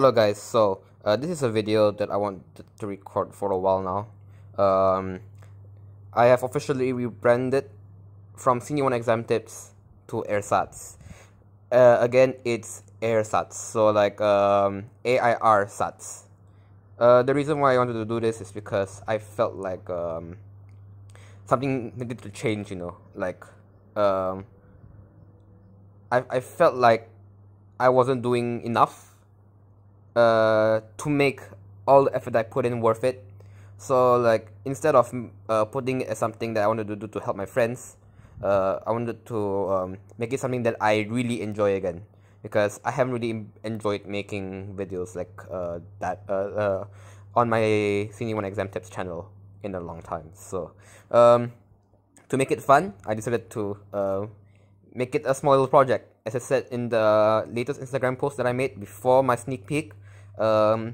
Hello guys, this is a video that I wanted to record for a while now. I have officially rebranded from Senior 1 Exam Tips to AirSats. Again, it's AirSats, so like AIR Sats. The reason why I wanted to do this is because I felt like something needed to change, like I felt like I wasn't doing enough to make all the effort I put in worth it. So like instead of putting it as something that I wanted to do to help my friends, I wanted to make it something that I really enjoy again, because I haven't really enjoyed making videos like that on my Senior 1 Exam Tips channel in a long time. So to make it fun, I decided to make it a small little project. As I said in the latest Instagram post that I made before my sneak peek, I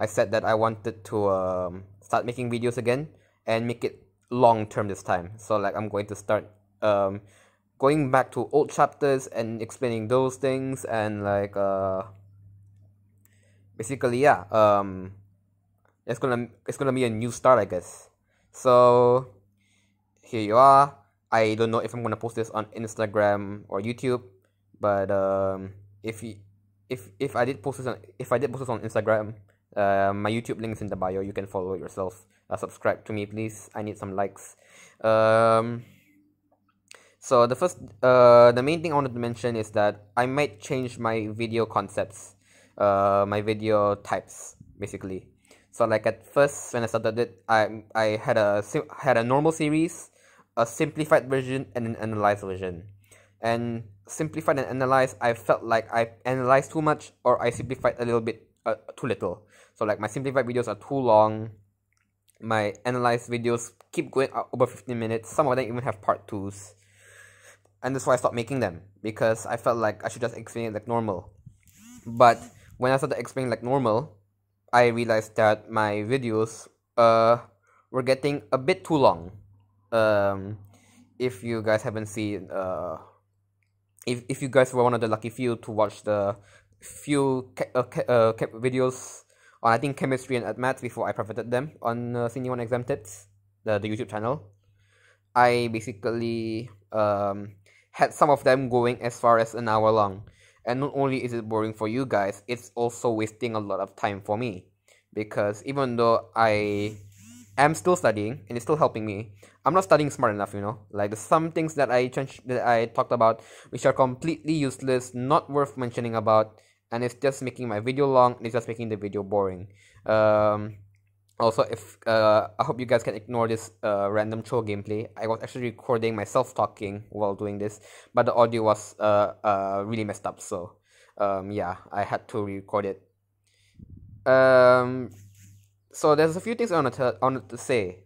said that I wanted to start making videos again and make it long term this time. So like I'm going to start going back to old chapters and explaining those things, and like basically it's gonna be a new start, I guess. So here you are. I don't know if I'm gonna post this on Instagram or YouTube, but if I did post this on Instagram, my YouTube link is in the bio. You can follow it yourself. Subscribe to me, please. I need some likes. So the main thing I wanted to mention is that I might change my video concepts, my video types, basically. So like at first when I started it, I had a normal series, a simplified version, and an analyzed version. And simplified and analyzed, I felt like I analyzed too much, or I simplified a little bit too little. So like my simplified videos are too long. My analyzed videos keep going over 15 minutes. Some of them even have part 2s. And that's why I stopped making them, because I felt like I should just explain it like normal. But when I started explaining like normal, I realized that my videos were getting a bit too long. If you guys haven't seen, if you guys were one of the lucky few to watch the few videos on, I think, chemistry and maths before I profited them on Senior 1 Exam Tips, the YouTube channel, I basically had some of them going as far as an hour long. And not only is it boring for you guys, it's also wasting a lot of time for me, because even though I am still studying and it's still helping me, I'm not studying smart enough, like there's some things that I talked about which are completely useless, not worth mentioning about, and it's just making my video long, and it's just making the video boring. Also, I hope you guys can ignore this random troll gameplay. I was actually recording myself talking while doing this, but the audio was really messed up, so yeah, I had to re-record it. So there's a few things I wanted to say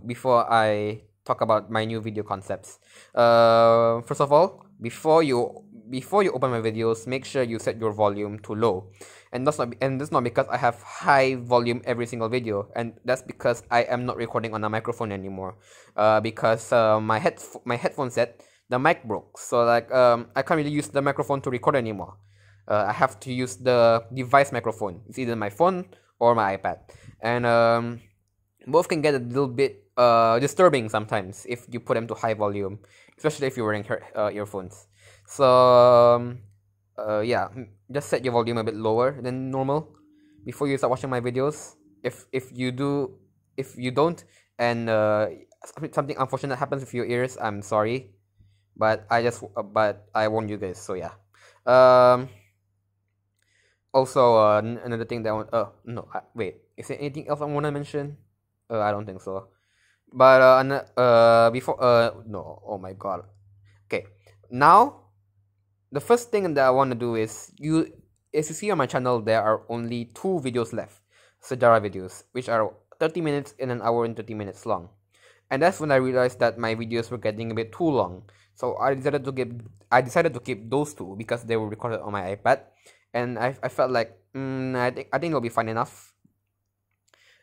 before I talk about my new video concepts. First of all, before you open my videos, make sure you set your volume to low. And that's not because I have high volume every single video, and that's because I am not recording on a microphone anymore. Because my headphone set, the mic broke, so like I can't really use the microphone to record anymore. I have to use the device microphone. It's either my phone or my iPad, and both can get a little bit disturbing sometimes if you put them to high volume, especially if you're wearing earphones. So yeah, just set your volume a bit lower than normal before you start watching my videos. If you don't, and something unfortunate happens with your ears, I'm sorry, but I warned you guys. So yeah. Also, another thing that I want. No, wait. Is there anything else I want to mention? I don't think so. But before no. Oh my god. Okay. Now, the first thing that I want to do is as you see on my channel, there are only 2 videos left, Sejarah videos, which are 30 minutes and an hour and 30 minutes long. And that's when I realized that my videos were getting a bit too long. So I decided to keep those 2 because they were recorded on my iPad, and I felt like I think it'll be fun enough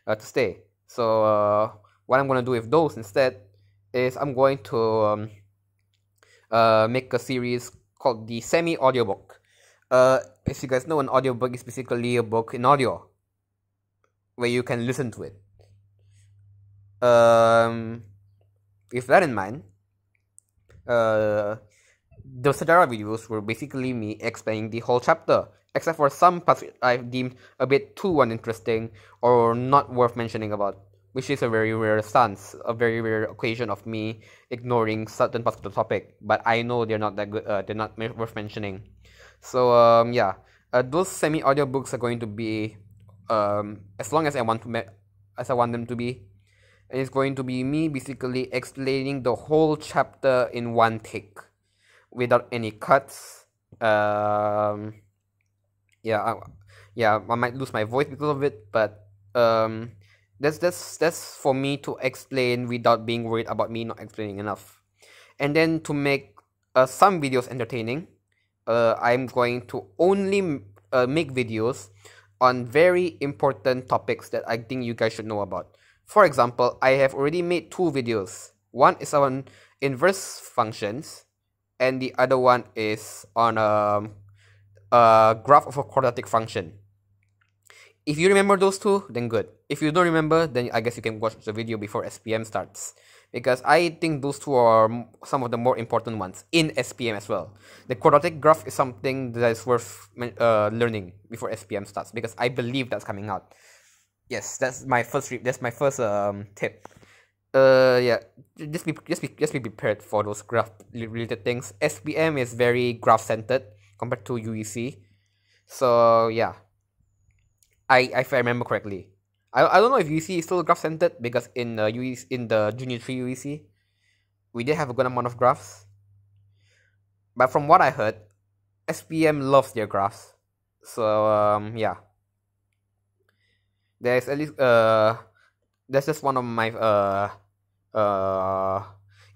to stay. So what I'm gonna do with those instead is I'm going to make a series called the semi audiobook. As you guys know, an audiobook is basically a book in audio where you can listen to it. With that in mind, the Sedara videos were basically me explaining the whole chapter, except for some parts I've deemed a bit too uninteresting or not worth mentioning about, which is a very rare stance, a very rare occasion of me ignoring certain parts of the topic. But I know they're not that good. They're not worth mentioning. So yeah, those semi-audiobooks are going to be as long as I want them to be. And it's going to be me basically explaining the whole chapter in one take, without any cuts. Yeah, I might lose my voice because of it, but that's for me to explain without being worried about me not explaining enough. And then to make some videos entertaining, I'm going to only make videos on very important topics that I think you guys should know about. For example, I have already made 2 videos. One is on inverse functions, and the other one is on a graph of a quadratic function. If you remember those 2, then good. If you don't remember, then I guess you can watch the video before SPM starts, because I think those 2 are some of the more important ones in SPM as well. The quadratic graph is something that is worth learning before SPM starts, because I believe that's coming out. Yes, that's my first tip. Yeah, just be prepared for those graph related things. SPM is very graph centered compared to UEC. So yeah, if I remember correctly, I don't know if UEC is still graph centered, because in UEC, in the Junior 3 UEC, we did have a good amount of graphs. But from what I heard, SPM loves their graphs. So yeah. There's at least that's just one of my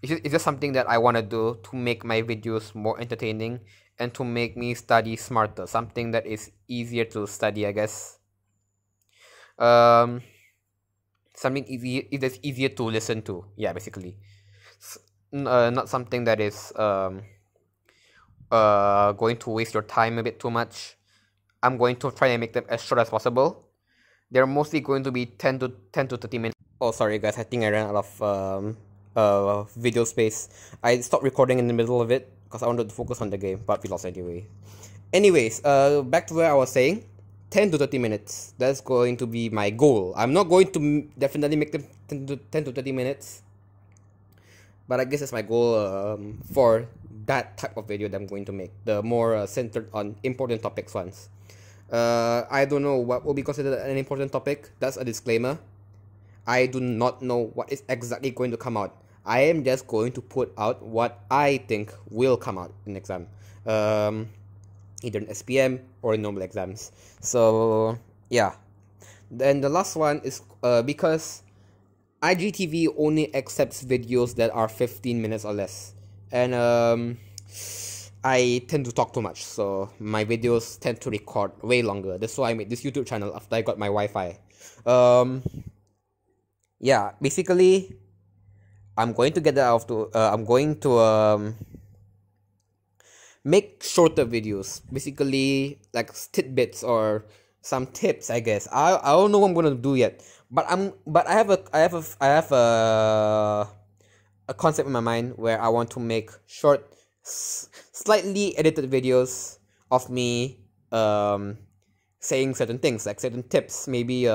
it's just something that I want to do to make my videos more entertaining and to make me study smarter, something that is easier to study, I guess. Something that's easier to listen to, yeah, basically. Not something that is going to waste your time a bit too much. I'm going to try and make them as short as possible. They're mostly going to be 10 to 30 minutes. Oh, sorry guys, I think I ran out of video space. I stopped recording in the middle of it because I wanted to focus on the game, but we lost anyway. Anyways, back to where I was saying, 10 to 30 minutes. That's going to be my goal. I'm not going to definitely make them 10 to 30 minutes, but I guess that's my goal for that type of video that I'm going to make, the more centered on important topics ones. I don't know what will be considered an important topic. That's a disclaimer. I do not know what is exactly going to come out. I am just going to put out what I think will come out in exam, either in SPM or in normal exams. So yeah. Then the last one is because IGTV only accepts videos that are 15 minutes or less, and I tend to talk too much, so my videos tend to record way longer. That's why I made this YouTube channel after I got my Wi-Fi. Yeah, basically, I'm going to get that out to. I'm going to make shorter videos, basically like tidbits or some tips, I guess. I don't know what I'm gonna do yet, but I have a concept in my mind where I want to make short, slightly edited videos of me saying certain things, like certain tips, maybe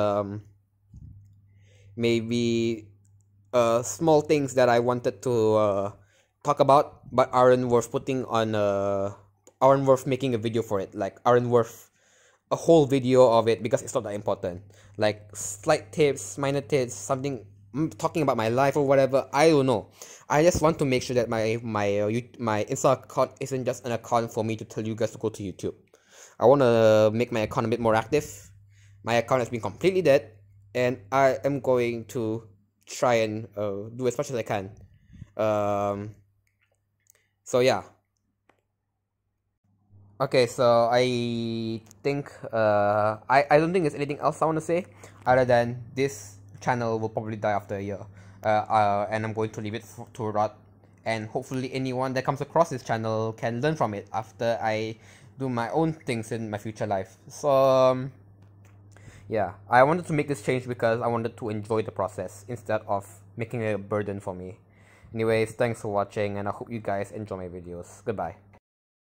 small things that I wanted to talk about but aren't worth putting on aren't worth making a video for it, like aren't worth a whole video of it because it's not that important, like slight tips, minor tips, something talking about my life or whatever. I don't know. I just want to make sure that my Insta account isn't just an account for me to tell you guys to go to YouTube. I want to make my account a bit more active. My account has been completely dead, and I am going to try and do as much as I can. So yeah. Okay, so I think I don't think there's anything else I want to say other than this channel will probably die after a year, and I'm going to leave it to rot, and hopefully anyone that comes across this channel can learn from it after I do my own things in my future life. So yeah, I wanted to make this change because I wanted to enjoy the process instead of making it a burden for me. Anyways, thanks for watching, and I hope you guys enjoy my videos. Goodbye.